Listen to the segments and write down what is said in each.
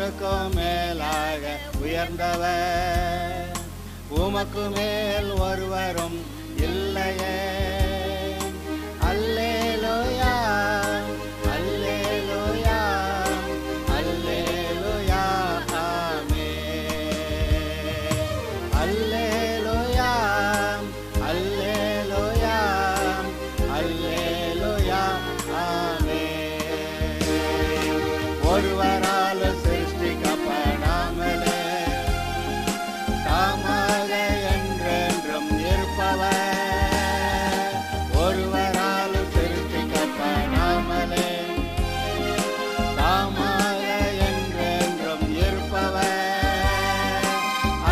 எல்லாருக்கும் மேலாக உயர்ந்தவர், உமக்கு மேல் ஒருவரும் இல்லையே. அல்லேலூயா, அல்லேலூயா, அல்லேலூயா, ஆமென். அல்லேலூயா, அல்லேலூயா, அல்லேலூயா, ஆமென். ஒருவரால் சிருஷ்டிக்கப்படாமலே தாமாக என்றென்றும் இருப்பவர், ஒருவரால் சிருஷ்டிக்கப்படாமலே தாமாக என்றென்றும் இருப்பவர்.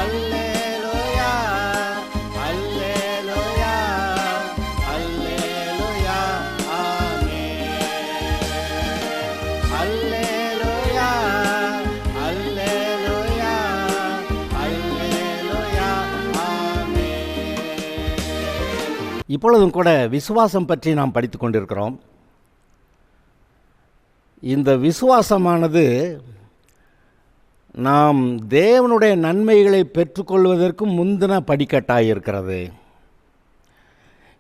அல்லேலூயா, அல்லேலூயா, அல்லேலூயா, ஆமென். அல்லேலூயா, அல்லேலூயா, அல்லேலூயா, ஆமென். இப்பொழுதும் கூட விசுவாசம் பற்றி நாம் படித்து கொண்டிருக்கிறோம். இந்த விசுவாசமானது நாம் தேவனுடைய நன்மைகளை பெற்றுக்கொள்வதற்கு முந்தின படிக்கட்டாக இருக்கிறது.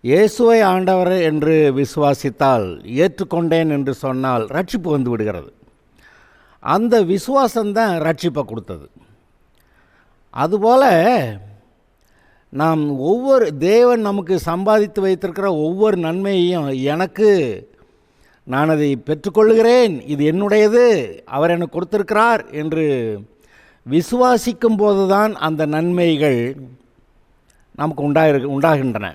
இயேசுவை ஆண்டவர் என்று விசுவாசித்தால், ஏற்றுக்கொண்டேன் என்று சொன்னால் ரட்சிப்பு வந்து விடுகிறது. அந்த விசுவாசம்தான் ரட்சிப்பை கொடுத்தது. அதுபோல் நாம் ஒவ்வொரு தேவன் நமக்கு சம்பாதித்து வைத்திருக்கிற ஒவ்வொரு நன்மையையும் எனக்கு நான் அதை பெற்றுக்கொள்கிறேன், இது என்னுடையது, அவர் எனக்கு கொடுத்திருக்கிறார் என்று விசுவாசிக்கும் போது தான் அந்த நன்மைகள் நமக்கு உண்டாகின்றன.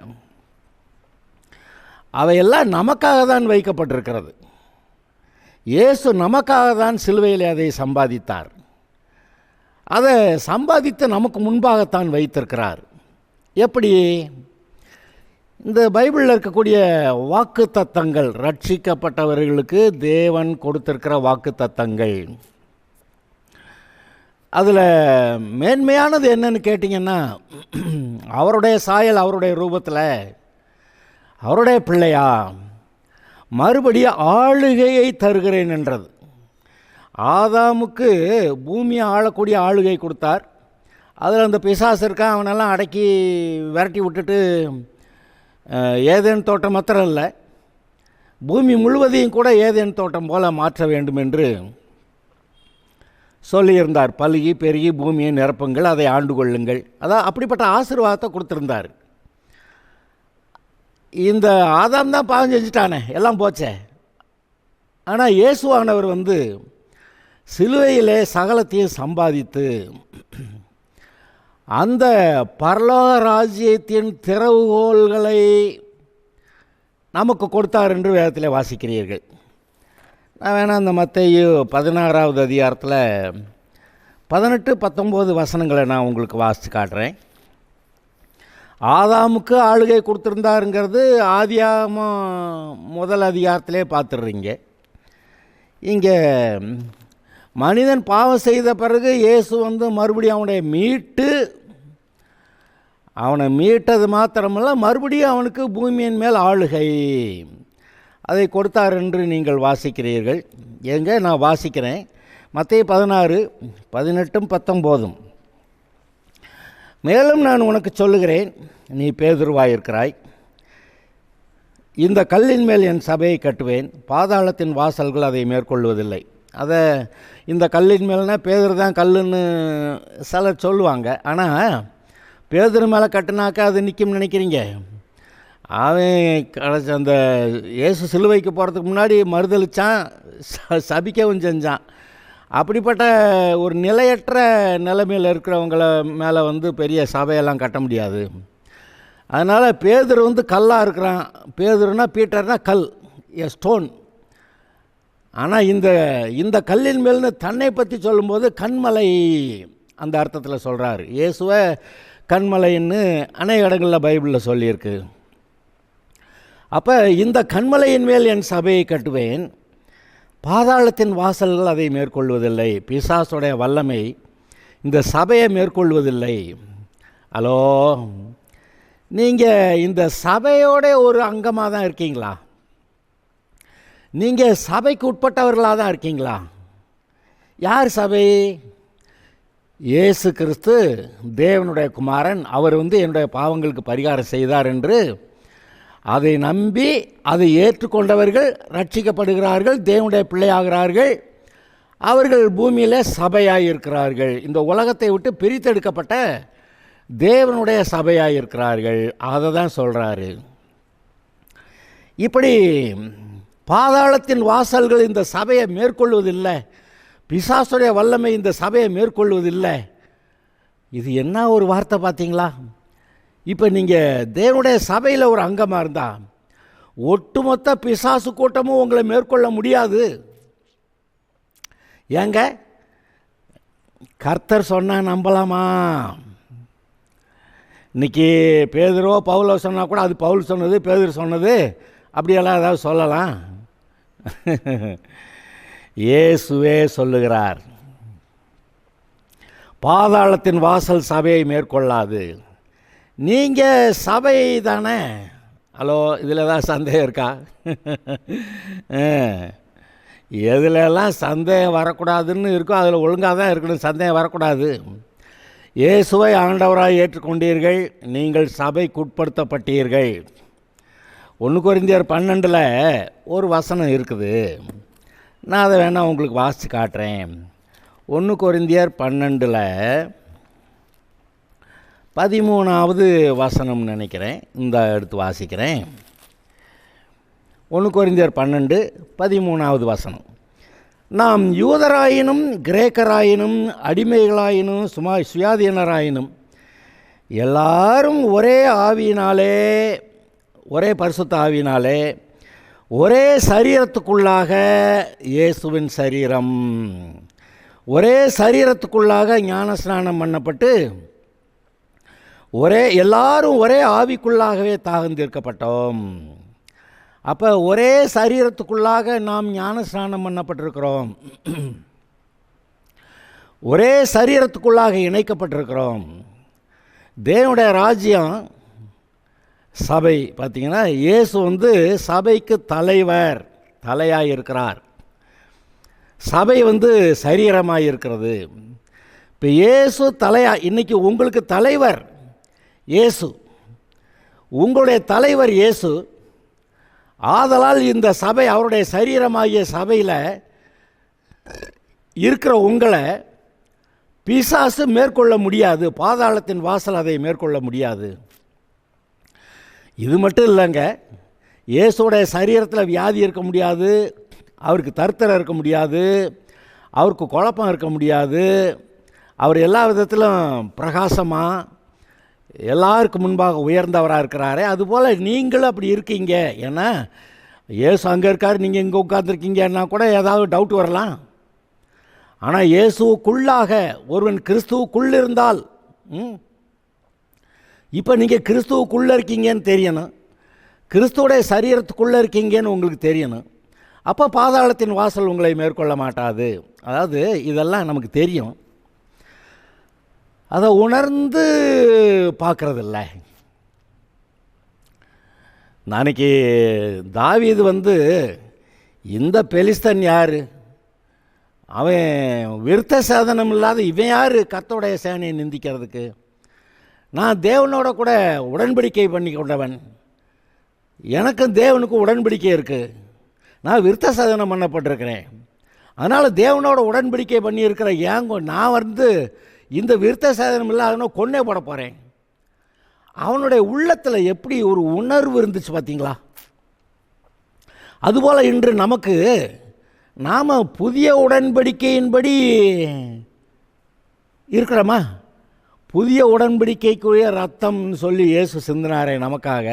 அவையெல்லாம் நமக்காக தான் வைக்கப்பட்டிருக்கிறது. இயேசு நமக்காக தான் சிலுவையில் அதை சம்பாதித்தார். அதை சம்பாதித்து நமக்கு முன்பாகத்தான் வைத்திருக்கிறார். எப்படி? இந்த பைபிளில் இருக்கக்கூடிய வாக்கு தத்தங்கள், ரட்சிக்கப்பட்டவர்களுக்கு தேவன் கொடுத்திருக்கிற வாக்கு தத்தங்கள், அதில் மேன்மையானது என்னன்னு கேட்டிங்கன்னா, அவருடைய சாயல், அவருடைய ரூபத்தில் அவருடைய பிள்ளையா மறுபடியும் ஆளுகையை தருகிறேன் என்றது. ஆதாமுக்கு பூமியை ஆளக்கூடிய ஆளுகை கொடுத்தார். அதில் அந்த பிசாசு இருக்கான், அவனெல்லாம் அடக்கி விரட்டி விட்டுட்டு ஏதேன் தோட்டம் மாத்திரம் இல்லை, பூமி முழுவதையும் கூட ஏதேன் தோட்டம் போல மாற்ற வேண்டும் என்று சொல்லியிருந்தார். பலுகி பெருகி பூமியை நிரப்புங்கள், அதை ஆண்டு கொள்ளுங்கள். அதான் அப்படிப்பட்ட ஆசீர்வாதத்தை கொடுத்துருந்தார். இந்த ஆதாம் தான் பாவம் செஞ்சுட்டானே, எல்லாம் போச்சே. ஆனால் இயேசுவானவர் வந்து சிலுவையிலே சகலத்தையும் சம்பாதித்து அந்த பரலோக ராஜ்யத்தின் திறவுகோள்களை நமக்கு கொடுத்தார் என்று வேதத்தில் வாசிக்கிறீர்கள். நான் வேணால் அந்த மத்தேயு 16வது அதிகாரத்தில் 18-19 வசனங்களை நான் உங்களுக்கு வாசித்து காட்டுறேன். ஆதாமுக்கு ஆளுகை கொடுத்துருந்தாருங்கிறது ஆதியாகமம் முதல் அதிகாரத்திலே பார்த்துடுறீங்க. இங்கே மனிதன் பாவம் செய்த பிறகு இயேசு வந்து மறுபடியும் அவனை மீட்டது மாத்திரமல்ல, மறுபடியும் அவனுக்கு பூமியின் மேல் ஆளுகை அதை கொடுத்தார் என்று நீங்கள் வாசிக்கிறீர்கள். எங்கே நான் வாசிக்கிறேன், மத்தேயு 16:18-19. மேலும் நான் உனக்கு சொல்லுகிறேன், நீ பேதுருவாயிருக்கிறாய், இந்த கல்லின் மேல் என் சபையை கட்டுவேன், பாதாளத்தின் வாசல்கள் அதை மேற்கொள்வதில்லை. அதை இந்த கல்லின் மேல்னா பேதுரு தான் கல்லுன்னு சிலர் சொல்லுவாங்க. ஆனால் பேதுரு மேலே கட்டுனாக்கா அது நிற்கும்னு நினைக்கிறீங்க? அவன் அந்த இயேசு சிலுவைக்கு போகிறதுக்கு முன்னாடி மறுதளித்தான், சபிக்கவும் செஞ்சான். அப்படிப்பட்ட ஒரு நிலையற்ற நிலைமையில் இருக்கிறவங்கள மேலே வந்து பெரிய சபையெல்லாம் கட்ட முடியாது. அதனால் பேதுரு வந்து கல்லாக இருக்கிறான். பேதுருனா பீட்டர்னா கல், எ ஸ்டோன். ஆனால் இந்த கல்லின் மேல்னு தன்னை பற்றி சொல்லும்போது கண்மலை அந்த அர்த்தத்தில் சொல்கிறார். இயேசுவை கண்மலைன்னு அநேக இடங்களில் பைபிளில் சொல்லியிருக்கு. அப்போ இந்த கண்மலையின் மேல் என் சபையை கட்டுவேன், பாதாளத்தின் வாசல்கள் அதை மேற்கொள்வதில்லை. பிசாசுடைய வல்லமை இந்த சபையை மேற்கொள்வதில்லை. ஹலோ, நீங்கள் இந்த சபையோட ஒரு அங்கமாக தான் இருக்கீங்களா? நீங்கள் சபைக்கு உட்பட்டவர்களாக தான் இருக்கீங்களா? யார் சபை? இயேசு கிறிஸ்து தேவனுடைய குமாரன். அவர் என்னுடைய பாவங்களுக்கு பரிகாரம் செய்தார் என்று அதை நம்பி அதை ஏற்றுக்கொண்டவர்கள் ரட்சிக்கப்படுகிறார்கள், தேவனுடைய பிள்ளையாகிறார்கள். அவர்கள் பூமியில் சபையாக இருக்கிறார்கள். இந்த உலகத்தை விட்டு பிரித்தெடுக்கப்பட்ட தேவனுடைய சபையாக இருக்கிறார்கள். அதை தான் சொல்கிறாரு. இப்படி பாதாளத்தின் வாசல்கள் இந்த சபையை மேற்கொள்வதில்லை, பிசாசுடைய வல்லமை இந்த சபையை மேற்கொள்வதில்லை. இது என்ன ஒரு வார்த்தை பார்த்தீங்களா? இப்போ நீங்கள் தேவனுடைய சபையில் ஒரு அங்கமாக இருந்தால் ஒட்டுமொத்த பிசாசு கூட்டமும் உங்களை மேற்கொள்ள முடியாது. ஏங்க, கர்த்தர் சொன்னால் நம்பலாமா? இன்றைக்கி பேதுரோ பவுலோ சொன்னால் கூட அது பவுல் சொன்னது, பேதுரு சொன்னது, அப்படியெல்லாம் ஏதாவது சொல்லலாம்? இயேசுவே சொல்லுகிறார், பாதாளத்தின் வாசல் சபையை மேற்கொள்ளாது. நீங்கள் சபை தானே? ஹலோ, இதில் ஏதாவது சந்தேகம் இருக்கா? எதுலெல்லாம் சந்தேகம் வரக்கூடாதுன்னு இருக்கோ அதில் ஒழுங்காக தான் இருக்கணும், சந்தேகம் வரக்கூடாது. இயேசுவை ஆண்டவராக ஏற்றுக்கொண்டீர்கள், நீங்கள் சபைக்குட்படுத்தப்பட்டீர்கள். 1 கொரிந்தியர் 12 ஒரு வசனம் இருக்குது. நான் அதை வேணால் உங்களுக்கு வாசித்து காட்டுறேன். 1 கொரிந்தியர் 12 13வது வசனம் நினைக்கிறேன். இந்த எடுத்து வாசிக்கிறேன். 1 கொரிந்தியர் 12 13வது வசனம். நாம் யூதராயினும் கிரேக்கராயினும் அடிமைகளாயினும் சுயாதீனராயினும் எல்லாரும் ஒரே ஆவியினாலே, ஒரே பரிசுத்த ஆவியினாலே, ஒரே சரீரத்துக்குள்ளாக, இயேசுவின் சரீரம், ஒரே சரீரத்துக்குள்ளாக ஞானஸ்நானம் பண்ணப்பட்டு எல்லாரும் ஒரே ஆவிக்குள்ளாகவே தாழ்ந்திருக்கப்பட்டோம். அப்போ ஒரே சரீரத்துக்குள்ளாக நாம் ஞானஸ்நானம் பண்ணப்பட்டிருக்கிறோம், ஒரே சரீரத்துக்குள்ளாக இணைக்கப்பட்டிருக்கிறோம். தேவனுடைய ராஜ்யம் சபை. பார்த்திங்கன்னா இயேசு சபைக்கு தலையாக இருக்கிறார். சபை சரீரமாக இருக்கிறது. இப்போ இயேசு இன்றைக்கி உங்களுக்கு தலைவர் இயேசு, உங்களுடைய தலைவர் இயேசு. ஆதலால் இந்த சபை, அவருடைய சரீரமாகிய சபையில் இருக்கிற உங்களை பிசாசு மேற்கொள்ள முடியாது. பாதாளத்தின் வாசல் அதை மேற்கொள்ள முடியாது. இது மட்டும் இல்லைங்க, இயேசுடைய சரீரத்தில் வியாதி இருக்க முடியாது, அவருக்கு தரித்திரம் இருக்க முடியாது, அவருக்கு குழப்பம் இருக்க முடியாது. அவர் எல்லா விதத்திலும் பிரகாசமாக எல்லாருக்கும் முன்பாக உயர்ந்தவராக இருக்கிறாரே. அதுபோல் நீங்களும் அப்படி இருக்கீங்க. ஏன்னா இயேசு அங்கே இருக்கார், நீங்கள் இங்கே உட்காந்துருக்கீங்கன்னா கூட ஏதாவது டவுட் வரலாம். ஆனால் இயேசுக்குள்ளாக ஒருவன் கிறிஸ்துவுக்குள்ளே இருந்தால், இப்போ நீங்கள் கிறிஸ்துவுக்குள்ளே இருக்கீங்கன்னு தெரியணும், கிறிஸ்துவோடைய சரீரத்துக்குள்ளே இருக்கீங்கன்னு உங்களுக்கு தெரியணும். அப்போ பாதாளத்தின் வாசல் உங்களை மேற்கொள்ள மாட்டாது. அதாவது இதெல்லாம் நமக்கு தெரியும், அதை உணர்ந்து பார்க்குறதில்ல. நாளைக்கு தாவீது இந்த பெலிஸ்தன் யார், அவன் விருத்த சேதனம் இல்லாத இவன் யார் கர்த்தருடைய சேனையை நிந்திக்கிறதுக்கு? நான் தேவனோட கூட உடன்படிக்கை பண்ணி கொண்டவன், எனக்கும் தேவனுக்கும் உடன்படிக்கை இருக்குது, நான் விருத்த சேதனம் பண்ணப்பட்டிருக்கிறேன், அதனால் தேவனோட உடன்படிக்கை பண்ணியிருக்கிற ஏங்கோ நான் இந்த விருத்த சேதனம் இல்லாதவனோ கொன்னே போட போகிறேன். அவனுடைய உள்ளத்தில் எப்படி ஒரு உணர்வு இருந்துச்சு பார்த்தீங்களா? அதுபோல் இன்று நமக்கு நாம் புதிய உடன்படிக்கையின்படி இருக்கிறோமா? புதிய உடன்படிக்கைக்குரிய ரத்தம்னு சொல்லி இயேசு சிந்தினாரே நமக்காக,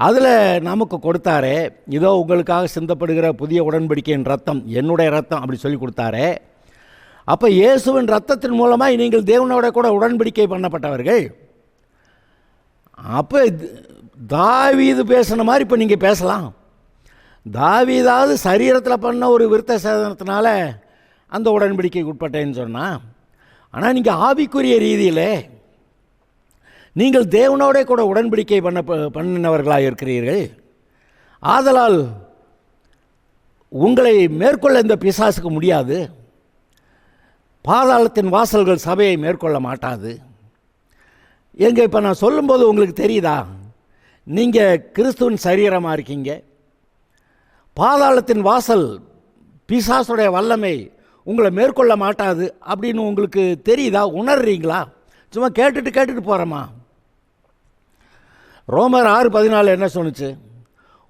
அதில் நமக்கு கொடுத்தாரே, இதோ உங்களுக்காக சிந்தப்படுகிற புதிய உடன்படிக்கையின் ரத்தம் என்னுடைய ரத்தம் அப்படி சொல்லி கொடுத்தாரே. அப்போ இயேசுவின் ரத்தத்தின் மூலமாக நீங்கள் தேவனோட கூட உடன்படிக்கை பண்ணப்பட்டவர்கள். அப்போ தாவீது பேசின மாதிரி இப்போ நீங்கள் பேசலாம். தாவீதாவது சரீரத்தில் பண்ண ஒரு விருத்த சேதனத்தினால அந்த உடன்படிக்கைக்கு உட்பட்டேன்னு சொன்னால், ஆனால் நீங்கள் ஆவிக்குரிய ரீதியில் நீங்கள் தேவனோட கூட உடன்படிக்கை பண்ணினவர்களாக இருக்கிறீர்கள். ஆதலால் உங்களை மேற்கொள்ள இந்த பிசாசுக்கு முடியாது. பாதாளத்தின் வாசல்கள் சபையை மேற்கொள்ள மாட்டாது. எங்க இப்போ நான் சொல்லும்போது உங்களுக்கு தெரியுதா? நீங்கள் கிறிஸ்துவின் சரீரமாக இருக்கீங்க. பாதாளத்தின் வாசல், பிசாசுடைய வல்லமை உங்களை மேற்கொள்ள மாட்டாது அப்படின்னு உங்களுக்கு தெரியுதா? உணர்றீங்களா? சும்மா கேட்டுட்டு போகிறோமா? ரோமர் 6:14 என்ன சொன்னுச்சு?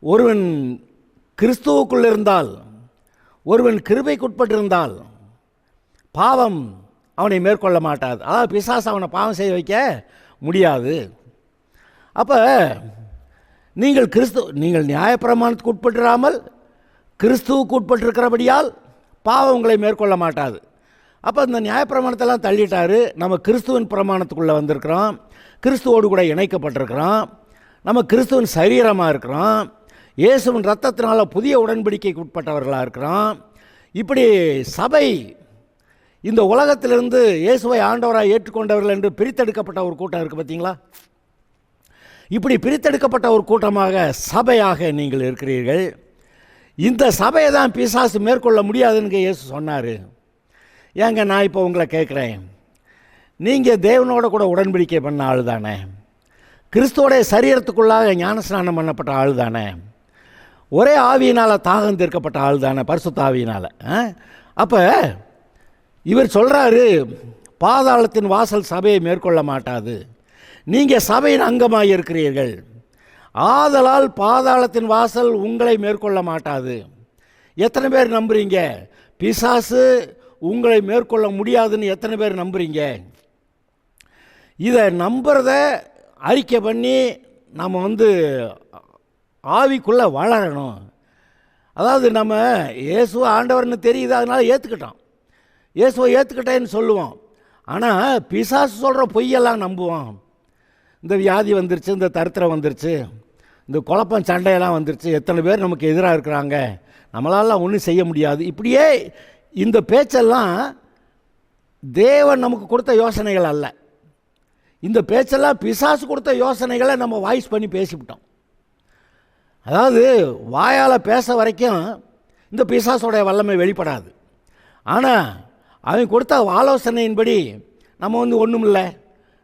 ஒருவன் கிறிஸ்துவுக்குள் இருந்தால், ஒருவன் கிருபைக்குட்பட்டிருந்தால் பாவம் அவனை மேற்கொள்ள மாட்டாது. அதாவது பிசாசு அவனை பாவம் செய்ய வைக்க முடியாது. அப்போ நீங்கள் நியாயப்பிரமாணத்துக்கு உட்பட்டிராமல் கிறிஸ்துவுக்கு உட்பட்டிருக்கிறபடியால் பாவம் உங்களை மேற்கொள்ள மாட்டாது. அப்போ இந்த நியாயப்பிரமாணத்தெல்லாம் தள்ளிட்டாரு. நம்ம கிறிஸ்துவின் பிரமாணத்துக்குள்ளே வந்திருக்கிறோம், கிறிஸ்துவோடு கூட இணைக்கப்பட்டிருக்கிறோம், நம்ம கிறிஸ்துவின் சரீரமாக இருக்கிறோம், இயேசுவின் ரத்தத்தினால புதிய உடன்படிக்கைக்கு உட்பட்டவர்களாக இருக்கிறோம். இப்படி சபை இந்த உலகத்திலிருந்து இயேசுவை ஆண்டவராக ஏற்றுக்கொண்டவர்கள் என்று பிரித்தெடுக்கப்பட்ட ஒரு கூட்டம் இருக்குது பார்த்தீங்களா? இப்படி பிரித்தெடுக்கப்பட்ட ஒரு கூட்டமாக சபையாக நீங்கள் இருக்கிறீர்கள். இந்த சபையை தான் பிசாசு மேற்கொள்ள முடியாதுன்னு இயேசு சொன்னார். ஏங்க நான் இப்போ உங்களை கேட்குறேன், நீங்கள் தேவனோட கூட உடன்படிக்கை பண்ண ஆள் தானே? கிறிஸ்துவோடைய சரீரத்துக்குள்ளாக ஞானஸ்நானம் பண்ணப்பட்ட ஆள் தானே? ஒரே ஆவியினால் தாகம் தீர்க்கப்பட்ட ஆள் தானே, பரிசுத்த ஆவியினால். அப்போ இவர் சொல்கிறாரு, பாதாளத்தின் வாசல் சபையை மேற்கொள்ள மாட்டாது. நீங்கள் சபையின் அங்கமாக இருக்கிறீர்கள், ஆதலால் பாதாளத்தின் வாசல் உங்களை மேற்கொள்ள மாட்டாது. எத்தனை பேர் நம்புறீங்க பிசாசு உங்களை மேற்கொள்ள முடியாதுன்னு? எத்தனை பேர் நம்புறீங்க? இதை நம்புறத அறிக்கை பண்ணி நம்ம ஆவிக்குள்ளே வளரணும். அதாவது நம்ம இயேசுவை ஆண்டவர்னு தெரியுது, அதனால் ஏற்றுக்கிட்டோம், இயேசுவை ஏற்றுக்கிட்டேன்னு சொல்லுவோம். ஆனால் பிசாசு சொல்கிற பொய்யெல்லாம் நம்புவோம். இந்த வியாதி வந்துருச்சு, இந்த தரித்திரம் வந்துருச்சு, இந்த குழப்பம் சண்டையெல்லாம் வந்துருச்சு, எத்தனை பேர் நமக்கு எதிராக இருக்கிறாங்க, நம்மளால ஒன்றும் செய்ய முடியாது, இப்படியே இந்த பேச்செல்லாம் தேவன் நமக்கு கொடுத்த யோசனைகள் அல்ல. இந்த பேச்செல்லாம் பிசாசு கொடுத்த யோசனைகளை நம்ம வாய்ஸ் பண்ணி பேசிவிட்டோம். அதாவது வாயால் பேச வரைக்கும் இந்த பிசாசோடைய வல்லமை வெளிப்படாது. ஆனால் அவன் கொடுத்த ஆலோசனையின்படி நம்ம ஒன்றும் இல்லை,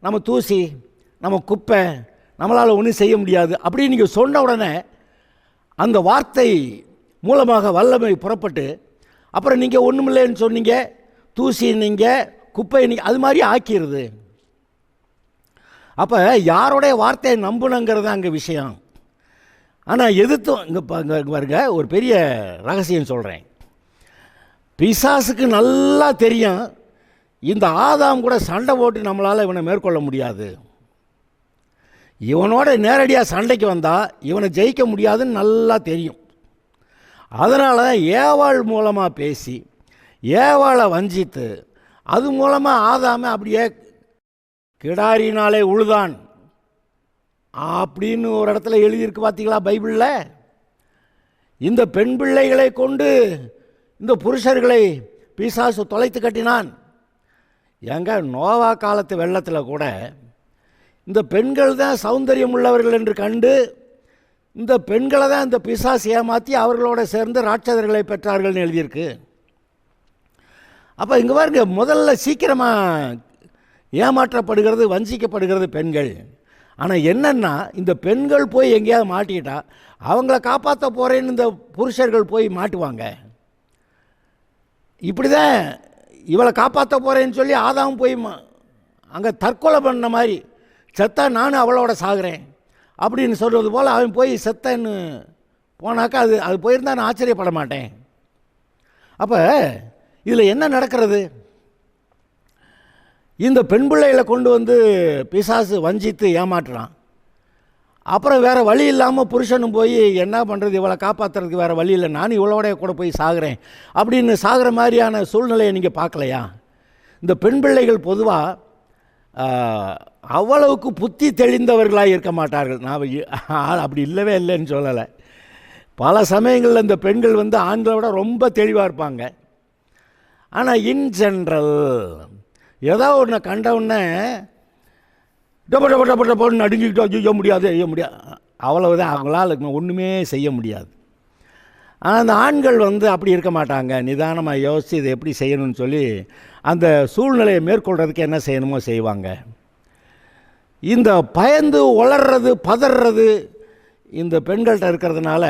நம்ம தூசி, நம்ம குப்பை, நம்மளால் ஒன்றும் செய்ய முடியாது அப்படின்னு நீங்கள் சொன்ன உடனே அந்த வார்த்தை மூலமாக வல்லமை புறப்பட்டு அப்புறம் நீங்கள் ஒன்றும் இல்லைன்னு சொன்னீங்க, தூசி நீங்கள், குப்பை நீங்கள், அது மாதிரி ஆக்கிடுது. அப்போ யாரோடைய வார்த்தையை நம்பணுங்கிறது அங்கே விஷயம். ஆனால் எதிர்த்தும் இங்கே பாருங்க, ஒரு பெரிய ரகசியம் சொல்கிறேன். பிசாசுக்கு நல்லா தெரியும் இந்த ஆதாம் கூட சண்டை போட்டு நம்மளால் இவனை மேற்கொள்ள முடியாது, இவனோட நேரடியாக சண்டைக்கு வந்தால் இவனை ஜெயிக்க முடியாதுன்னு நல்லா தெரியும். அதனால ஏவாள் மூலமாக பேசி ஏவாளை வஞ்சித்து அது மூலமாக ஆதாமை அப்படியே கிடாரினாலே உழுதான் அப்படின்னு ஒரு இடத்துல எழுதியிருக்கு பார்த்தீங்களா பைபிளில்? இந்த பெண் பிள்ளைகளை கொண்டு இந்த புருஷர்களை பிசாசு தொலைத்து கட்டினான். ஏங்க நோவா காலத்து வெள்ளத்தில் கூட இந்த பெண்கள் தான் சௌந்தரியம் உள்ளவர்கள் என்று கண்டு இந்த பெண்களை தான் இந்த பிசாசு ஏமாற்றி அவர்களோட சேர்ந்து ராட்சதர்களை பெற்றார்கள்னு எழுதியிருக்கு. அப்போ இங்கே பாருங்க, முதல்ல சீக்கிரமாக ஏமாற்றப்படுகிறது, வஞ்சிக்கப்படுகிறது பெண்கள். ஆனால் என்னென்னா இந்த பெண்கள் போய் எங்கேயாவது மாட்டிக்கிட்டா அவங்கள காப்பாற்ற போகிறேன்னு இந்த புருஷர்கள் போய் மாட்டுவாங்க. இப்படி தான் இவளை காப்பாற்ற போகிறேன்னு சொல்லி ஆதாம் போய் அங்கே தற்கொலை பண்ண மாதிரி, செத்தா நானும் அவளோட சாகுறேன் அப்படின்னு சொல்கிறது போல் அவன் போய் செத்தன்னு போனாக்கா அது போயிருந்தா நான் ஆச்சரியப்பட மாட்டேன். அப்போ இதில் என்ன நடக்கிறது? இந்த பெண் பிள்ளைகளை கொண்டு பிசாசு வஞ்சித்து ஏமாற்றுறான். அப்புறம் வேறு வழி இல்லாமல் புருஷனும் போய் என்ன பண்ணுறது, இவளை காப்பாற்றுறதுக்கு வேறு வழி இல்லை, நானும் இவளோட கூட போய் சாகுறேன் அப்படின்னு சாகிற மாதிரியான சூழ்நிலையை நீங்கள் பார்க்கலையா? இந்த பெண் பிள்ளைகள் பொதுவாக அவ்வளவுக்கு புத்தி தெளிந்தவர்களாக இருக்க மாட்டார்கள். நான் அப்படி இல்லவே இல்லைன்னு சொல்லலை. பல சமயங்களில் இந்த பெண்கள் ஆண்களை விட ரொம்ப தெளிவாக இருப்பாங்க. ஆனால் இன் ஜென்ரல் ஏதோ ஒன்று கண்டவுடனே டப்ப நடுங்கிக்கிட்டோ செய்ய முடியாது அவ்வளவுதான், அவங்களால ஒன்றுமே செய்ய முடியாது. ஆனால் அந்த ஆண்கள் வந்து அப்படி இருக்க மாட்டாங்க. நிதானமாக யோசித்து இதை எப்படி செய்யணும்னு சொல்லி அந்த சூழ்நிலையை மேற்கொள்கிறதுக்கு என்ன செய்யணுமோ செய்வாங்க. இந்த பயந்து உளர்றது பதறது இந்த பெண்கள்கிட்ட இருக்கிறதுனால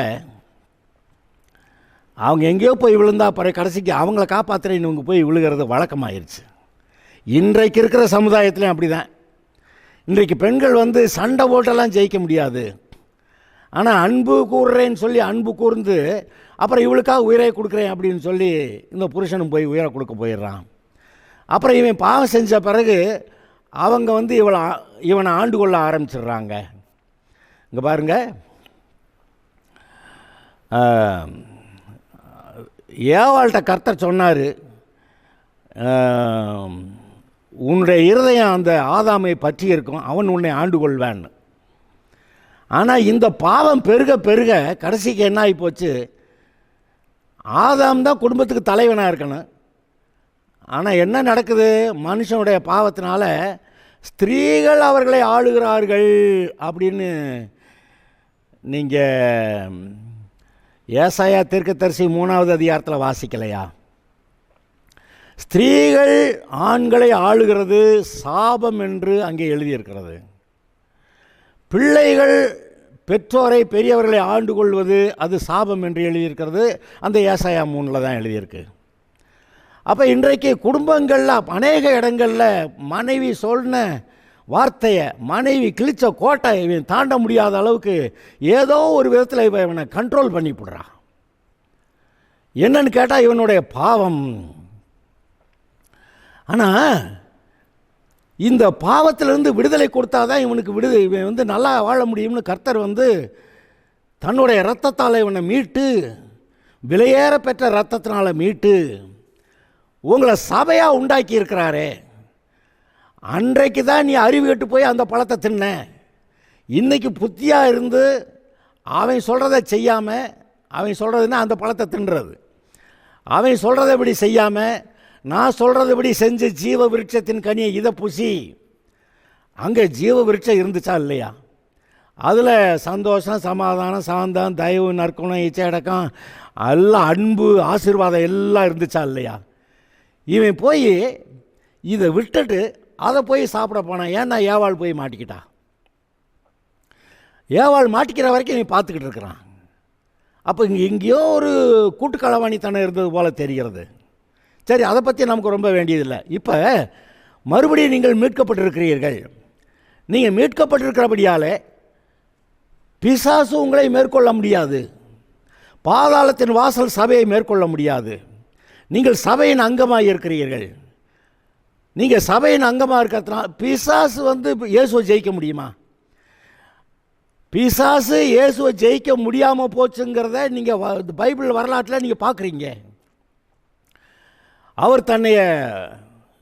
அவங்க எங்கேயோ போய் விழுந்தா பிறகு கடைசிக்கு அவங்கள காப்பாற்றுறேன்னு இவங்க போய் விழுகிறது வழக்கமாயிருச்சு. இன்றைக்கு இருக்கிற சமுதாயத்துலேயும் அப்படி தான். இன்றைக்கு பெண்கள் வந்து சண்டை போட்டெல்லாம் ஜெயிக்க முடியாது. ஆனால் அன்பு கூறுறேன்னு சொல்லி அன்பு கூர்ந்து அப்புறம் இவளுக்காக உயிரை கொடுக்குறேன் அப்படின்னு சொல்லி இந்த புருஷனும் போய் உயிரை கொடுக்க போயிடுறான். அப்புறம் இவன் பாவம் செஞ்ச பிறகு அவங்க வந்து இவனை ஆண்டு கொள்ள ஆரம்பிச்சிடுறாங்க. இங்கே பாருங்கள், ஏவாள்கிட்ட கர்த்தர் சொன்னார், உன்னுடைய இருதயம் அந்த ஆதாமை பற்றி இருக்கும், அவன் உன்னை ஆண்டு கொள்வான்னு. ஆனால் இந்த பாவம் பெருக பெருக கடைசிக்கு என்ன ஆகி போச்சு, ஆதாம் தான் குடும்பத்துக்கு தலைவனாக இருக்கணும். ஆனால் என்ன நடக்குது, மனுஷனுடைய பாவத்தினால ஸ்திரீகள் அவர்களை ஆளுகிறார்கள் அப்படின்னு நீங்கள் ஏசாயா தீர்க்கதரிசி 3வது அதிகாரத்தில் வாசிக்கலையா? ஸ்திரீகள் ஆண்களை ஆளுகிறது சாபம் என்று அங்கே எழுதியிருக்கிறது. பிள்ளைகள் பெற்றோரை பெரியவர்களை ஆண்டு கொள்வது அது சாபம் என்று எழுதியிருக்கிறது. அந்த ஏசாயா 3 தான் எழுதியிருக்கு. அப்போ இன்றைக்கு குடும்பங்களில் அநேக இடங்களில் மனைவி சொன்ன வார்த்தையை, மனைவி கிழிச்ச கோட்டை இவன் தாண்ட முடியாத அளவுக்கு ஏதோ ஒரு விதத்தில் இவனை கண்ட்ரோல் பண்ணி போடுறான். என்னன்னு கேட்டால் இவனுடைய பாவம். ஆனால் இந்த பாவத்திலிருந்து விடுதலை கொடுத்தா தான் இவனுக்கு இவன் வந்து நல்லா வாழ முடியும்னு கர்த்தர் வந்து தன்னுடைய இரத்தத்தால் இவனை மீட்டு, விலையேற பெற்ற இரத்தத்தினால் மீட்டு உங்களை சபையாக உண்டாக்கி இருக்கிறாரே. அன்றைக்கு தான் நீ அறிவு கெட்டு போய் அந்த பழத்தை தின்ன. இன்றைக்கி புத்தியாக இருந்து அவன் சொல்கிறத செய்யாமல், அவன் சொல்கிறதுன்னா அந்த பழத்தை தின்றது, அவன் சொல்கிறத இப்படி செய்யாமல் நான் சொல்கிறது இப்படி செஞ்சு ஜீவ விருட்சத்தின் கனியை இதை புசி. அங்கே ஜீவ விருட்சம் இருந்துச்சா இல்லையா? அதில் சந்தோஷம், சமாதானம், சாந்தம், தயவு, நற்குணம், இச்சையடக்கம், எல்லாம் அன்பு, ஆசீர்வாதம் எல்லாம் இருந்துச்சா இல்லையா? இவன் போய் இதை விட்டுட்டு அதை போய் சாப்பிட போனான். ஏன்னா ஏவாள் போய் மாட்டிக்கிட்டா. ஏவாள் மாட்டிக்கிற வரைக்கும் நீ பார்த்துக்கிட்டு இருக்கிறான். அப்போ எங்கேயோ ஒரு கூட்டுக்களவாணித்தனம் இருந்தது போல் தெரிகிறது. சரி, அதை பற்றி நமக்கு ரொம்ப வேண்டியதில்லை. இப்போ மறுபடியும் நீங்கள் மீட்கப்பட்டிருக்கிறீர்கள். நீங்கள் மீட்கப்பட்டிருக்கிறபடியாலே பிசாசு உங்களை மேற்கொள்ள முடியாது. பாதாளத்தின் வாசல் சபையை மேற்கொள்ள முடியாது. நீங்கள் சபையின் அங்கமாக இருக்கிறீர்கள். நீங்கள் சபையின் அங்கமாக இருக்கிறதுனால பிசாசு வந்து இயேசுவை ஜெயிக்க முடியுமா? பிசாசு இயேசுவை ஜெயிக்க முடியாமல் போச்சுங்கிறத நீங்கள் பைபிள் வரலாற்றில் நீங்கள் பார்க்குறீங்க. அவர்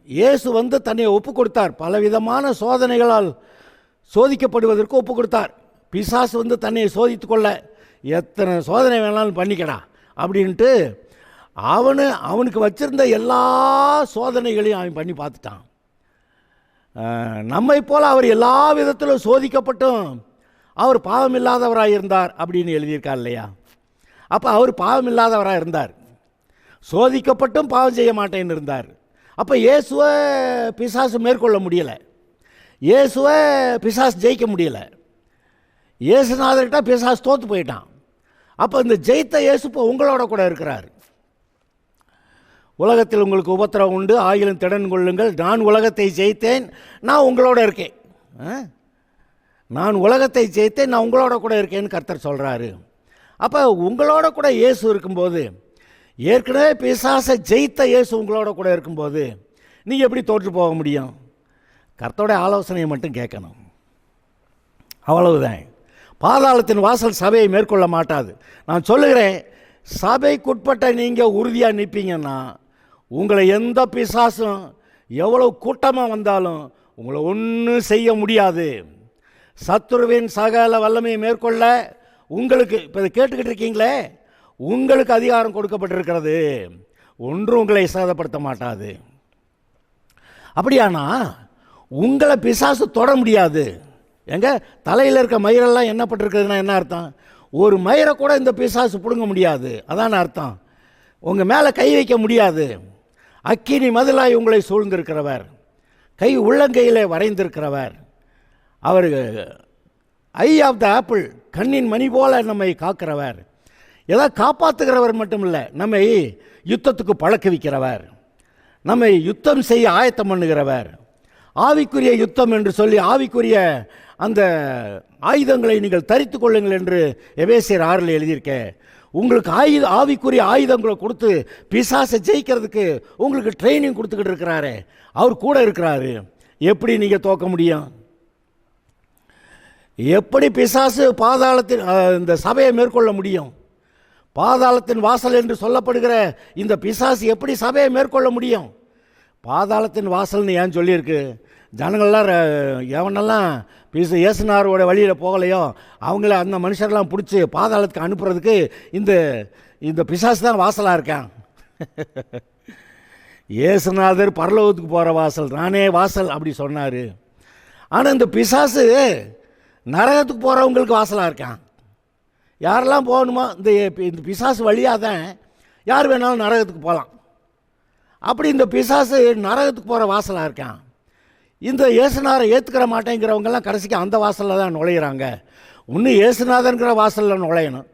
இயேசு வந்து தன்னை ஒப்பு கொடுத்தார். பலவிதமான சோதனைகளால் சோதிக்கப்படுவதற்கு ஒப்பு கொடுத்தார். பிசாசு வந்து தன்னை சோதித்து கொள்ள எத்தனை சோதனை வேணாலும் பண்ணிக்கடா அப்படின்ட்டு அவனுக்கு வச்சிருந்த எல்லா சோதனைகளையும் அவன் பண்ணி பார்த்துட்டான். நம்மை போல் அவர் எல்லா விதத்திலும் சோதிக்கப்பட்டும் அவர் பாவம் இல்லாதவராக இருந்தார் அப்படின்னு எழுதியிருக்கார் இல்லையா? அப்போ அவர் பாவம் இல்லாதவராக இருந்தார், சோதிக்கப்பட்டும் பாவம் செய்ய மாட்டேன்னு இருந்தார். அப்போ இயேசுவை பிசாசு மேற்கொள்ள முடியலை, இயேசுவை பிசாசு ஜெயிக்க முடியலை. இயேசுநாதர்கிட்ட பிசாசு தோற்று போயிட்டான். அப்போ இந்த ஜெயித்த இயேசு இப்போ உங்களோட கூட இருக்கிறார். உலகத்தில் உங்களுக்கு உபத்திரவம் உண்டு, ஆயிலும் திடன் கொள்ளுங்கள், நான் உலகத்தை ஜெயித்தேன், நான் உங்களோட இருக்கேன். நான் உலகத்தை ஜெயித்தேன், நான் உங்களோட கூட இருக்கேன்னு கர்த்தர் சொல்கிறாரு. அப்போ உங்களோட கூட இயேசு இருக்கும்போது, ஏற்கனவே பிசாசை ஜெயித்த இயேசு உங்களோட கூட இருக்கும்போது நீங்கள் எப்படி தோற்று போக முடியும்? கர்த்தருடைய ஆலோசனையை மட்டும் கேட்கணும், அவ்வளவுதான். பாதாளத்தின் வாசல் சபையை மேற்கொள்ள மாட்டாது. நான் சொல்லுகிறேன், சபைக்குட்பட்ட நீங்கள் உறுதியாக நிற்பீங்கன்னா உங்களை எந்த பிசாசும் எவ்வளவு கூட்டமாக வந்தாலும் உங்களை ஒன்றும் செய்ய முடியாது. சத்துருவின் சகல வல்லமையை மேற்கொள்ள உங்களுக்கு, இப்போ இதை கேட்டுக்கிட்டு இருக்கீங்களே, உங்களுக்கு அதிகாரம் கொடுக்கப்பட்டிருக்கிறது. ஒன்றும் உங்களை சேதப்படுத்த மாட்டாது. அப்படியானா உங்களை பிசாசு தொட முடியாது. எங்க தலையில் இருக்க மயிரெல்லாம் என்ன பட்டிருக்குதுன்னா என்ன அர்த்தம்? ஒரு மயிரை கூட இந்த பிசாசு பிடுங்க முடியாது. அதான் அர்த்தம். உங்கள் மேலே கை வைக்க முடியாது. அக்கினி மதிலாய் உங்களை சூழ்ந்திருக்கிறவர், கை உள்ளங்கையில் வரைந்திருக்கிறவர், அவர் ஐ ஆஃப் த ஆப்பிள், கண்ணின் மணி போல நம்மை காக்கிறவர், ஏதாவது காப்பாற்றுகிறவர் மட்டும் இல்லை, நம்மை யுத்தத்துக்கு பழக்க வைக்கிறவர், நம்மை யுத்தம் செய்ய ஆயத்தம் பண்ணுகிறவர். ஆவிக்குரிய யுத்தம் என்று சொல்லி ஆவிக்குரிய அந்த ஆயுதங்களை நீங்கள் தரித்து கொள்ளுங்கள் என்று எபேசியர் 6 எழுதியிருக்க. உங்களுக்கு ஆவிக்குரிய ஆயுதங்களை கொடுத்து பிசாசை ஜெயிக்கிறதுக்கு உங்களுக்கு ட்ரைனிங் கொடுத்துக்கிட்டு இருக்கிறாரு. அவர் கூட இருக்கிறாரு. எப்படி நீங்கள் தோக்க முடியும்? எப்படி பிசாசு பாதாளத்தின் இந்த சபையை மேற்கொள்ள முடியும்? பாதாளத்தின் வாசல் என்று சொல்லப்படுகிற இந்த பிசாசு எப்படி சபையை மேற்கொள்ள முடியும்? பாதாளத்தின் வாசல்னு ஏன் சொல்லியிருக்கு? ஜனங்கள்லாம் எவனெல்லாம் இயேசுநாதரோட வழியில் போகலையோ அவங்கள அந்த மனுஷரெல்லாம் பிடிச்சி பாதாளத்துக்கு அனுப்புறதுக்கு இந்த இந்த பிசாசு தான் வாசலாக இருக்கான். இயேசுநாதர் பரலோகத்துக்கு போகிற வாசல், நானே வாசல் அப்படி சொன்னார். ஆனால் இந்த பிசாசு நரகத்துக்கு போகிறவங்களுக்கு வாசலாக இருக்கான். யாரெல்லாம் போகணுமோ இந்த பிசாசு வழியாக தான் யார் வேணாலும் நரகத்துக்கு போகலாம். அப்படி இந்த பிசாசு நரகத்துக்கு போகிற வாசலாக இருக்கான். இந்த இயேசுநாதரை ஏற்றுக்கிற மாட்டேங்கிறவங்கெல்லாம் கடைசிக்கு அந்த வாசலில் தான் நுழையிறாங்க. ஒன்று இயேசுநாதன்கிற வாசலில் நுழையணும்,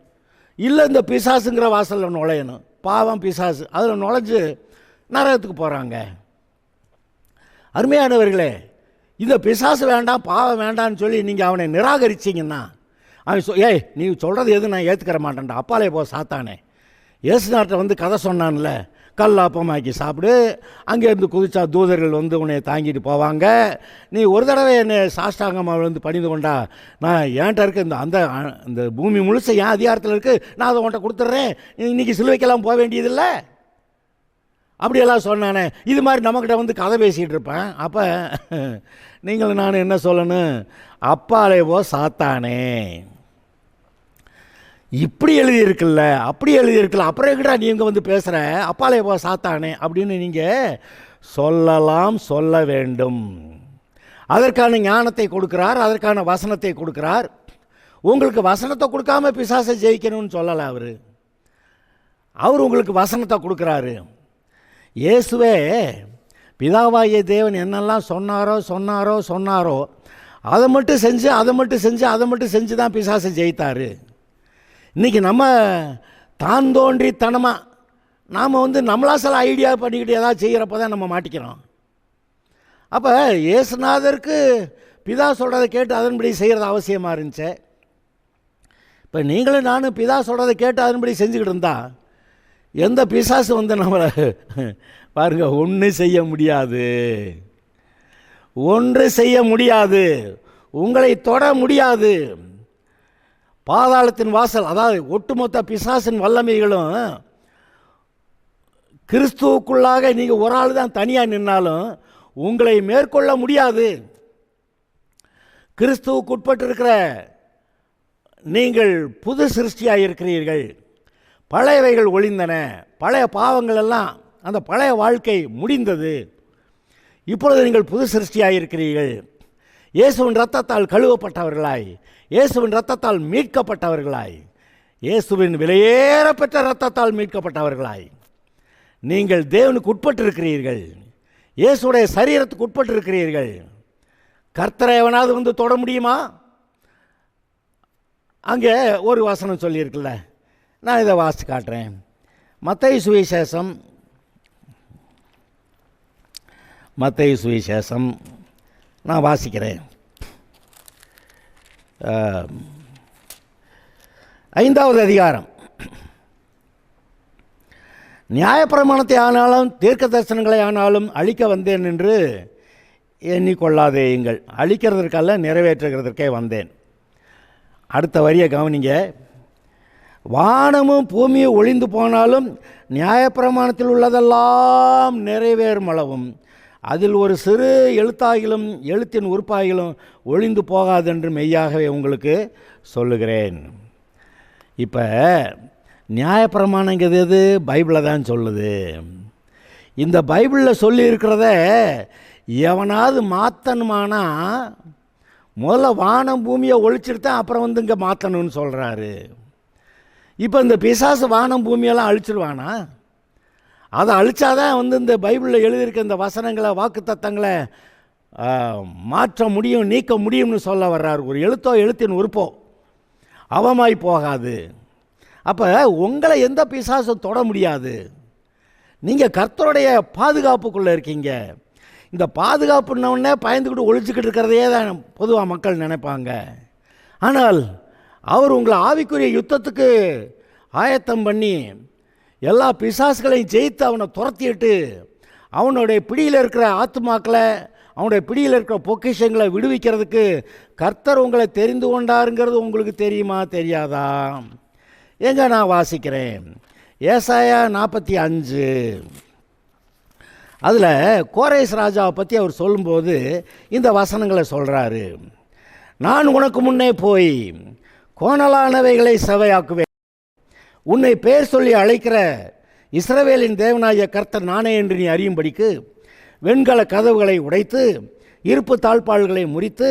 இல்லை இந்த பிசாசுங்கிற வாசலில் நுழையணும். பாவம் பிசாசு அதில் நுழைஞ்சு நரகத்துக்கு போகிறாங்க. அருமையானவர்களே, இந்த பிசாசு வேண்டாம் பாவம் வேண்டான்னு சொல்லி நீங்கள் அவனை நிராகரிச்சிங்கன்னா அவன் ஏய் நீ சொல்கிறது எது நான் ஏற்றுக்கிற மாட்டேன்டா, அப்பாலே போ சாத்தானே. இயேசுநாதர்கிட்ட வந்து கதை சொன்னான்ல, கல்லாப்பமாக்கி சாப்பிடு, அங்கேருந்து குதிச்சா தூதர்கள் வந்து உன்னை தாங்கிட்டு போவாங்க, நீ ஒரு தடவை என்னை சாஷ்டாங்கமாக வந்து பணிந்து கொண்டா நான் ஏன்ட்ட இருக்க இந்த பூமி முழுச என் அதிகாரத்தில் இருக்குது, நான் அதை உன்ட்ட கொடுத்துட்றேன், இன்றைக்கி சிலுவைக்கெல்லாம் போக வேண்டியதில்லை அப்படியெல்லாம் சொன்னானே. இது மாதிரி நம்மக்கிட்ட வந்து கதை பேசிகிட்டு இருப்பேன். அப்போ நீங்களும் நான் என்ன சொல்லணும்? அப்பாலே போ சாத்தானே, இப்படி எழுதியிருக்குல்ல அப்படி எழுதியிருக்குல்ல, அப்புறம் எங்கடா நீங்கள் வந்து பேசுகிற, அப்பாலே போ சாத்தானே அப்படின்னு நீங்கள் சொல்லலாம், சொல்ல வேண்டும். அதற்கான ஞானத்தை கொடுக்குறார், அதற்கான வசனத்தை கொடுக்குறார். உங்களுக்கு வசனத்தை கொடுக்காம பிசாசை ஜெயிக்கணும்னு சொல்லலை. அவர் உங்களுக்கு வசனத்தை கொடுக்குறாரு. இயேசுவே பிதாவாகிய தேவன் என்னெல்லாம் சொன்னாரோ அதை மட்டும் செஞ்சு தான் பிசாசை ஜெயித்தார். இன்றைக்கி நம்ம தான் தோன்றித்தனமாக நாம் வந்து நம்மளா சில ஐடியா பண்ணிக்கிட்டு ஏதாவது செய்கிறப்ப தான் நம்ம மாட்டிக்கிறோம். அப்போ இயேசுநாதருக்கு பிதா சொல்கிறத கேட்டு அதன்படி செய்கிறது அவசியமாக இருந்துச்சு. இப்போ நீங்களும் நானும் பிதா சொல்கிறத கேட்டு அதன்படி செஞ்சுக்கிட்டு இருந்தா எந்த பிசாசு வந்து நம்மளை பாருங்க ஒன்று செய்ய முடியாது, உங்களை தொட முடியாது. பாதாளத்தின் வாசல், அதாவது ஒட்டுமொத்த பிசாசின் வல்லமைகளும் கிறிஸ்துவுக்குள்ளாக நீங்கள் ஒரு ஆள் தான் தனியாக நின்னாலும் உங்களை மேற்கொள்ள முடியாது. கிறிஸ்துவுக்கு உட்பட்டிருக்கிற நீங்கள் புது சிருஷ்டியாக இருக்கிறீர்கள். பழையவைகள் ஒழிந்தன, பழைய பாவங்கள் எல்லாம், அந்த பழைய வாழ்க்கை முடிந்தது. இப்பொழுது நீங்கள் புது சிருஷ்டியாக இருக்கிறீர்கள். இயேசுவின் இரத்தத்தால் கழுவப்பட்டவர்களாய், இயேசுவின் இரத்தத்தால் மீட்கப்பட்டவர்களாய், இயேசுவின் விலையேறப்பெற்ற இரத்தத்தால் மீட்கப்பட்டவர்களாய் நீங்கள் தேவனுக்கு உட்பட்டிருக்கிறீர்கள். இயேசுடைய சரீரத்துக்கு உட்பட்டிருக்கிறீர்கள். கர்த்தரை எவனாவது வந்து தொட முடியுமா? அங்கே ஒரு வசனம் சொல்லியிருக்குல்ல, நான் இதை வாசித்து காட்டுறேன். மத்தேயு சுவிசேஷம் நான் வாசிக்கிறேன். 5வது அதிகாரம். நியாயப்பிரமாணத்தை ஆனாலும் தீர்க்க தரிசனங்களை ஆனாலும் அழிக்க வந்தேன் என்று எண்ணிக்கொள்ளாதேயுங்கள், அழிக்கிறதற்கல்ல நிறைவேற்றுகிறதற்கே வந்தேன். அடுத்த வரியை கவனிங்க. வானமும் பூமியும் ஒளிந்து போனாலும் நியாயப்பிரமாணத்தில் உள்ளதெல்லாம் நிறைவேறும் அளவும் அதில் ஒரு சிறு எழுத்தாகிலும் எழுத்தின் உறுப்பாகிலும் ஒளிந்து போகாதென்று மெய்யாகவே உங்களுக்கு சொல்லுகிறேன். இப்போ நியாயப்பிரமாணங்கிறது எது? பைபிளை தான் சொல்லுது. இந்த பைபிளில் சொல்லி இருக்கிறத எவனாவது மாற்றணுமானா முதல்ல வானம் பூமியை ஒழிச்சிட்டு தான் அப்புறம் வந்து இங்கே மாற்றணும்னு சொல்கிறாரு. இப்போ இந்த பிசாசு வானம் பூமியெல்லாம் அழிச்சிருவானா? அதை அழிச்சாதான் இந்த பைபிளில் எழுதியிருக்க இந்த வசனங்களை வாக்கு தத்தங்களை மாற்ற முடியும், நீக்க முடியும்னு சொல்ல வர்றார். ஒரு எழுத்தோ எழுத்தின் உறுப்போ அவமாய் போகாது. அப்போ உங்களை எந்த பிசாசும் தொட முடியாது. நீங்கள் கர்த்தருடைய பாதுகாப்புக்குள்ளே இருக்கீங்க. இந்த பாதுகாப்புன்னொடனே பயந்துக்கிட்டு ஒழிச்சிக்கிட்டு இருக்கிறதையே தான் பொதுவாக மக்கள் நினைப்பாங்க. ஆனால் அவர் உங்களை ஆவிக்குரிய யுத்தத்துக்கு ஆயத்தம் பண்ணி எல்லா பிசாசுகளையும் ஜெயித்து அவனை துரத்திட்டு அவனுடைய பிடியில் இருக்கிற ஆத்துமாக்களை, அவனுடைய பிடியில் இருக்கிற பொக்கிஷங்களை விடுவிக்கிறதுக்கு கர்த்தர் உங்களை தெரிந்து கொண்டாருங்கிறது உங்களுக்கு தெரியுமா தெரியாதா? எங்க நான் வாசிக்கிறேன், ஏசாயா 45. அதில் கோரேஸ் ராஜாவை பற்றி அவர் சொல்லும்போது இந்த வசனங்களை சொல்கிறாரு. நான் உனக்கு முன்னே போய் கோணலானவைகளை செவையாக்குவேன். உன்னை பேர் சொல்லி அழைக்கிற இஸ்ரவேலின் தேவனாகிய கர்த்தர் நானே என்று நீ அறியும்படிக்கு வெண்கல கதவுகளை உடைத்து இருப்பு தாழ்பாள்களை முறித்து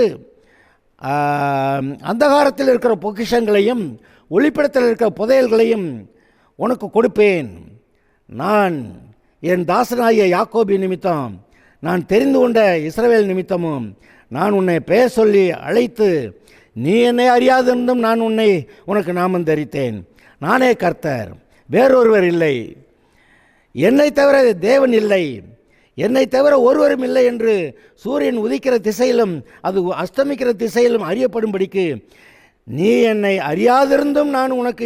அந்தகாரத்தில் இருக்கிற பொக்கிஷங்களையும் ஒளிப்படத்தில் இருக்கிற புதையல்களையும் உனக்கு கொடுப்பேன். நான் என் தாசனாகிய யாக்கோபி நிமித்தம், நான் தெரிந்து கொண்ட இஸ்ரவேல் நிமித்தமும் நான் உன்னை பெயர் சொல்லி அழைத்து நீ என்னை அறியாதிருந்தும் நான் உனக்கு நாமம் தரித்தேன். நானே கர்த்தர், வேறொருவர் இல்லை. என்னை தவிர தேவன் இல்லை, என்னை தவிர ஒருவரும் இல்லை என்று சூரியன் உதிக்கிற திசையிலும் அது அஸ்தமிக்கிற திசையிலும் அறியப்படும்படிக்கு நீ என்னை அறியாதிருந்தும் நான் உனக்கு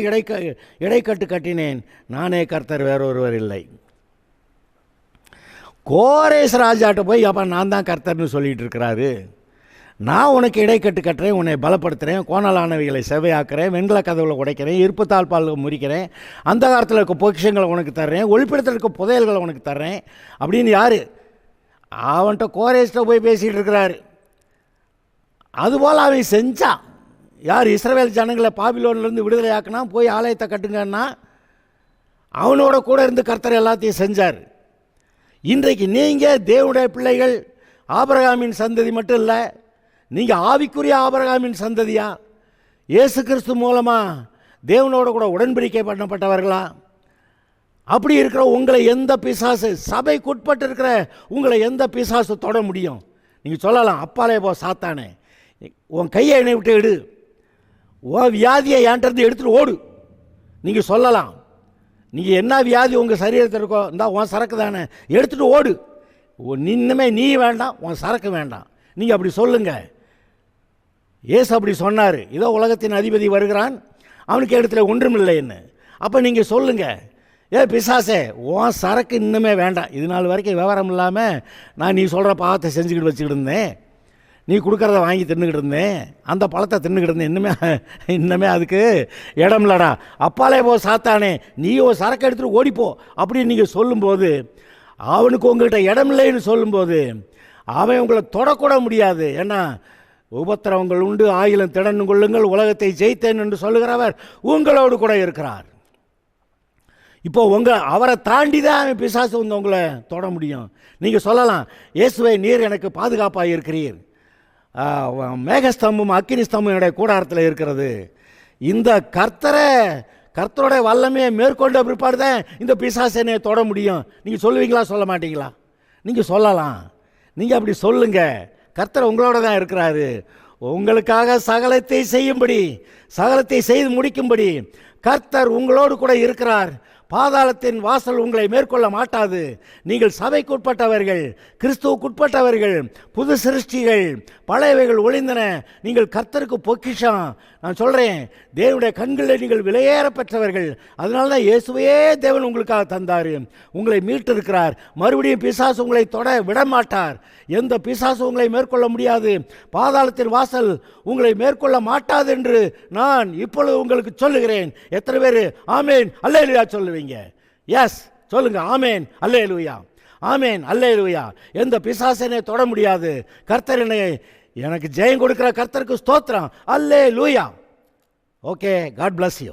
இடைக்கட்டு கட்டினேன். நானே கர்த்தர், வேறொருவர் இல்லை. கோரேஸ் ராஜாட்ட போய் அப்போ நான் தான் கர்த்தர்னு சொல்லிகிட்டு இருக்கிறாரு. நான் உனக்கு இடைக்கட்டு கட்டுறேன், உன்னை பலப்படுத்துகிறேன், கோணலானவைகளை செவையாக்குறேன், வெண்கல கதவுகளை உடைக்கிறேன், இருப்பு தாழ்பால் முறிக்கிறேன், அந்த காலத்தில் இருக்க பொக்கிஷங்களை உனக்கு தர்றேன், ஒளிப்பிடத்தில் இருக்க புதையல்களை உனக்கு தர்றேன் அப்படின்னு யார்? அவன்கிட்ட கோரேஸ்ட்ட போய் பேசிகிட்டு இருக்கிறாரு. அதுபோல் அவன் செஞ்சான். யார்? இஸ்ரவேல் ஜனங்களை பாபிலோன்லேருந்து விடுதலை ஆக்கினா போய் ஆலயத்தை கட்டுங்கன்னா அவனோட கூட இருந்து கர்த்தர் எல்லாத்தையும் செஞ்சார். இன்றைக்கு நீங்கள் தேவனுடைய பிள்ளைகள், ஆபிரகாமின் சந்ததி மட்டும் இல்லை, நீங்கள் ஆவிக்குரிய ஆபிரகாமின் சந்ததியா? இயேசு கிறிஸ்து மூலமாக தேவனோட கூட உடன்படிக்கை பண்ணப்பட்டவர்களா? அப்படி இருக்கிற உங்களை எந்த பிசாசு, சபைக்குட்பட்டு இருக்கிற உங்களை எந்த பிசாசு தொட முடியும்? நீங்கள் சொல்லலாம், அப்பாலே போ சாத்தானே, உன் கையை என்னை விட்டு எடு, உன் வியாதியை என்கிட்ட எடுத்துகிட்டு ஓடு. நீங்கள் சொல்லலாம், நீங்கள் என்ன வியாதி உங்கள் சரீரத்தில் இருக்கோ, இந்தா உன் சரக்கு தானே, எடுத்துகிட்டு ஓடு. இன்னுமே நீ வேண்டாம், உன் சரக்கு வேண்டாம். நீங்கள் அப்படி சொல்லுங்கள். இயேசு அப்படி சொன்னார். இதோ உலகத்தின் அதிபதி வருகிறான், அவனுக்கு இடத்துல ஒன்றுமில்லைன்னு. அப்போ நீங்கள் சொல்லுங்கள், பிசாசே உன் சரக்கு இன்னுமே வேண்டாம். இது நாள் வரைக்கும் விவரம் இல்லாமல் நான் நீ சொல்கிற பாவத்தை செஞ்சுக்கிட்டு வச்சுக்கிட்டு இருந்தேன், நீ கொடுக்குறத வாங்கி தின்னுக்கிட்டு இருந்தேன், அந்த பழத்தை தின்னுக்கிட்டு இருந்தேன், இன்னுமே அதுக்கு இடம் இல்லடா, அப்பாலே போ சாத்தானே, நீயோ சரக்கு எடுத்துகிட்டு ஓடிப்போ அப்படின்னு நீங்கள் சொல்லும்போது, அவனுக்கு உங்கள்கிட்ட இடம் இல்லைன்னு சொல்லும்போது அவன் உங்களை தொடக்கூட முடியாது. ஏன்னா உபத்திரவங்கள் உண்டு, ஆயிலும் திடன்னு கொள்ளுங்கள், உலகத்தை ஜெயித்தேன் என்று சொல்லுகிறவர் உங்களோடு கூட இருக்கிறார். இப்போ அவரை தாண்டி தான் அவன் பிசாசு உங்களை தொட முடியும். நீங்கள் சொல்லலாம், இயேசுவை நீர் எனக்கு பாதுகாப்பாக இருக்கிறீர், மேகஸ்தம்பம் அக்கினி ஸ்தம்பம் என்னுடைய கூடாரத்தில் இருக்கிறது. இந்த கர்த்தருடைய வல்லமையை மேற்கொண்ட பிற்பாடு தான் இந்த பிசாசனை தொட முடியும். நீங்கள் சொல்லுவீங்களா, சொல்ல மாட்டீங்களா? நீங்கள் சொல்லலாம். நீங்கள் அப்படி சொல்லுங்கள். கர்த்தர் உங்களோட தான் இருக்கிறாரு. உங்களுக்காக சகலத்தை செய்யும்படி, சகலத்தை செய்து முடிக்கும்படி கர்த்தர் உங்களோடு கூட இருக்கிறார். பாதாளத்தின் வாசல் உங்களை மேற்கொள்ள மாட்டாது. நீங்கள் சபைக்குட்பட்டவர்கள், கிறிஸ்துவுக்குட்பட்டவர்கள், புது சிருஷ்டிகள், பழையவைகள் ஒளிந்தன, நீங்கள் கர்த்தருக்கு பொக்கிஷம். நான் சொல்கிறேன், தேவனுடைய கண்களில் நீங்கள் விலையேற பெற்றவர்கள். அதனால தான் இயேசுவையே தேவன் உங்களுக்காக தந்தார், உங்களை மீட்டு இருக்கிறார். மறுபடியும் பிசாசு உங்களை தொட விடமாட்டார். எந்த பிசாசு உங்களை மேற்கொள்ள முடியாது. பாதாளத்தின் வாசல் உங்களை மேற்கொள்ள மாட்டாது என்று நான் இப்பொழுது உங்களுக்கு சொல்லுகிறேன். எத்தனை பேர் ஆமேன் அல்லேலூயா சொல்லுவீங்க? எஸ் சொல்லுங்க, ஆமேன் அல்லேலூயா, ஆமேன் அல்லேலூயா. எந்த பிசாசனை தொட முடியாது. கர்த்தர் எனக்கு ஜெயம் கொடுக்கிற கர்த்தருக்கு ஸ்தோத்திரம், அல்லேலூயா. Okay, God bless you.